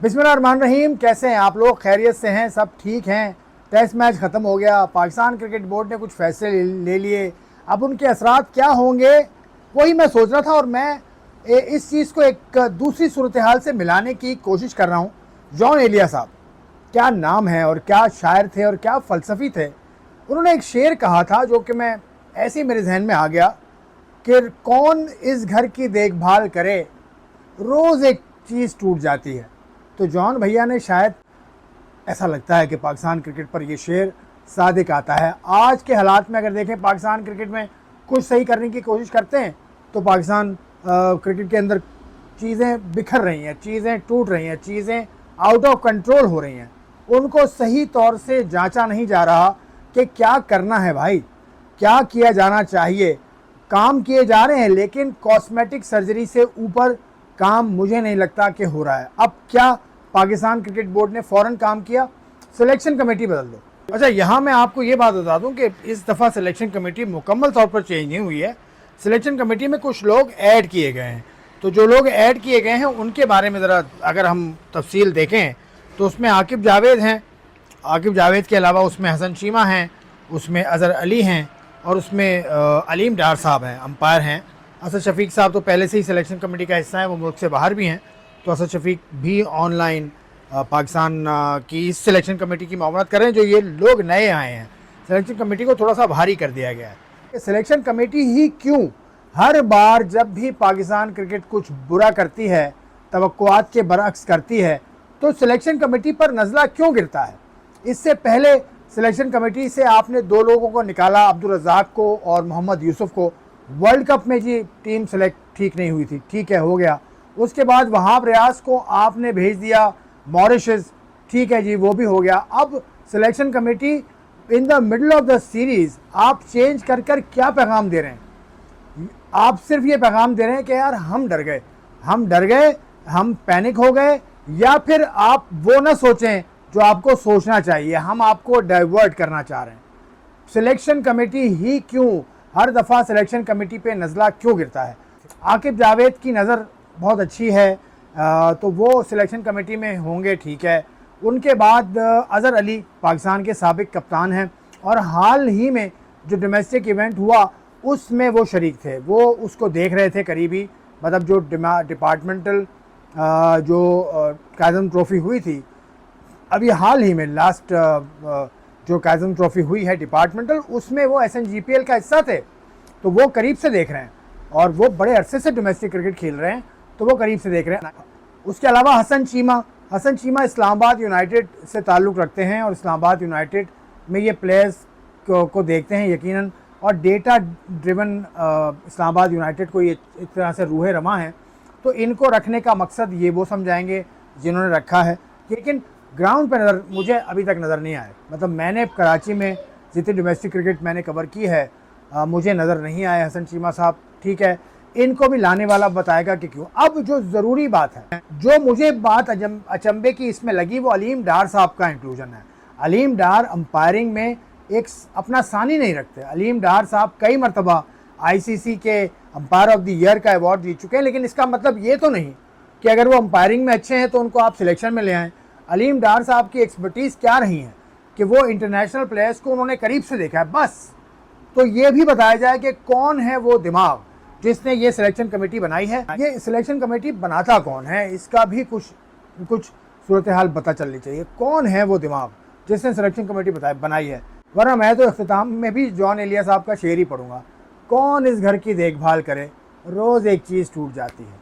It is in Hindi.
बिस्मिल्लाहिर्रहमानिर्रहीम। कैसे हैं आप लोग? खैरियत से हैं? सब ठीक हैं? टेस्ट मैच ख़त्म हो गया, पाकिस्तान क्रिकेट बोर्ड ने कुछ फैसले ले लिए। अब उनके असरात क्या होंगे वही मैं सोच रहा था, और मैं इस चीज़ को एक दूसरी सूरत हाल से मिलाने की कोशिश कर रहा हूँ। जॉन एलिया साहब, क्या नाम है और क्या शायर थे और क्या फ़लसफ़ी थे। उन्होंने एक शेर कहा था जो कि मैं ऐसे ही मेरे जहन में आ गया कि कौन इस घर की देखभाल करे, रोज़ एक चीज़ टूट जाती है। तो जॉन भैया ने शायद, ऐसा लगता है कि पाकिस्तान क्रिकेट पर ये शेर सादिक आता है। आज के हालात में अगर देखें, पाकिस्तान क्रिकेट में कुछ सही करने की कोशिश करते हैं तो पाकिस्तान क्रिकेट के अंदर चीज़ें बिखर रही हैं, चीज़ें टूट रही हैं, चीज़ें आउट ऑफ कंट्रोल हो रही हैं। उनको सही तौर से जांचा नहीं जा रहा कि क्या करना है भाई, क्या किया जाना चाहिए। काम किए जा रहे हैं लेकिन कॉस्मेटिक सर्जरी से ऊपर काम मुझे नहीं लगता कि हो रहा है। अब क्या पाकिस्तान क्रिकेट बोर्ड ने फ़ौरन काम किया, सिलेक्शन कमेटी बदल दो। अच्छा, यहाँ मैं आपको ये बात बता दूं कि इस दफ़ा सिलेक्शन कमेटी मुकम्मल तौर पर चेंज नहीं हुई है। सिलेक्शन कमेटी में कुछ लोग ऐड किए गए हैं। तो जो लोग ऐड किए गए हैं उनके बारे में ज़रा अगर हम तफसील देखें तो उसमें आकिब जावेद हैं। आकिब जावेद के अलावा उसमें हसन चीमा हैं, उसमें अज़हर अली हैं और उसमें अलीम डार साहब हैं, अंपायर हैं। असद शफीक साहब तो पहले से ही सिलेक्शन कमेटी का हिस्सा हैं, वो मुल्क से बाहर भी हैं। तो असद शफीक भी ऑनलाइन पाकिस्तान की इस सिलेक्शन कमेटी की मामलात कर रहे हैं। जो ये लोग नए आए हैं, सिलेक्शन कमेटी को थोड़ा सा भारी कर दिया गया है। सिलेक्शन कमेटी ही क्यों हर बार जब भी पाकिस्तान क्रिकेट कुछ बुरा करती है, तवक्कुआत के बरअक्स करती है, तो सिलेक्शन कमेटी पर नज़ला क्यों गिरता है? इससे पहले सिलेक्शन कमेटी से आपने दो लोगों को निकाला, अब्दुल रज़ाक को और मोहम्मद यूसुफ को। वर्ल्ड कप में जी टीम सेलेक्ट ठीक नहीं हुई थी, ठीक है, हो गया। उसके बाद वहाब रियाज को आपने भेज दिया मॉरिशस, ठीक है जी, वो भी हो गया। अब selection committee in the middle of the series आप चेंज कर कर क्या पैगाम दे रहे हैं? आप सिर्फ ये पैगाम दे रहे हैं कि यार हम डर गए, हम पैनिक हो गए, या फिर आप वो ना सोचें जो आपको सोचना चाहिए, हम आपको डाइवर्ट करना चाह रहे हैं। सिलेक्शन कमेटी ही क्यों हर दफ़ा सिलेक्शन कमेटी पे नज़ला क्यों गिरता है? आकिब जावेद की नज़र बहुत अच्छी है, तो वो सिलेक्शन कमेटी में होंगे, ठीक है। उनके बाद अज़हर अली पाकिस्तान के साबिक कप्तान हैं और हाल ही में जो डोमेस्टिक इवेंट हुआ उसमें वो शरीक थे, वो उसको देख रहे थे करीबी। मतलब जो डिपार्टमेंटल जो काज़म ट्रॉफ़ी हुई थी अभी हाल ही में, लास्ट जो काज़म ट्रॉफ़ी हुई है डिपार्टमेंटल, उसमें वो SNGPL का हिस्सा थे, तो वो करीब से देख रहे हैं। और वो बड़े अरसे से डोमेस्टिक क्रिकेट खेल रहे हैं, तो वो करीब से देख रहे हैं। उसके अलावा हसन चीमा इस्लामाबाद यूनाइटेड से ताल्लुक़ रखते हैं और इस्लामाबाद यूनाइटेड में ये प्लेयर्स को देखते हैं यकीनन, और डेटा ड्रिवन इस्लामाबाद यूनाइटेड को ये एक तरह से रूह रमा है। तो इनको रखने का मकसद ये वो समझाएंगे जिन्होंने रखा है, लेकिन ग्राउंड पर नज़र मुझे अभी तक नज़र नहीं आए। मतलब मैंने कराची में जितनी डोमेस्टिक क्रिकेट मैंने कवर की है, मुझे नज़र नहीं आए हसन चीमा साहब, ठीक है। इनको भी लाने वाला बताएगा कि क्यों। अब जो ज़रूरी बात है, जो मुझे बात अचंभे की इसमें लगी, वो अलीम डार साहब का इंक्लूजन है। अलीम डार अंपायरिंग में एक अपना सानी नहीं रखते। अलीम डार साहब कई मरतबा ICC के अंपायर ऑफ द ईयर का अवार्ड जीत चुके हैं, लेकिन इसका मतलब ये तो नहीं कि अगर वो अंपायरिंग में अच्छे हैं तो उनको आप सिलेक्शन में ले आएँ। अलीम डार साहब की एक्सपर्टीज़ क्या रही है कि वो इंटरनेशनल प्लेयर्स को उन्होंने करीब से देखा है, बस। तो ये भी बताया जाए कि कौन है वो दिमाग जिसने ये सिलेक्शन कमेटी बनाई है। ये सिलेक्शन कमेटी बनाता कौन है, इसका भी कुछ सूरत हाल पता चलनी चाहिए। कौन है वो दिमाग जिसने सिलेक्शन कमेटी बनाई है? वरना मैं तो इख्तिताम में भी जॉन एलिया साहब का शेर ही पढ़ूंगा, कौन इस घर की देखभाल करे, रोज़ एक चीज़ टूट जाती है।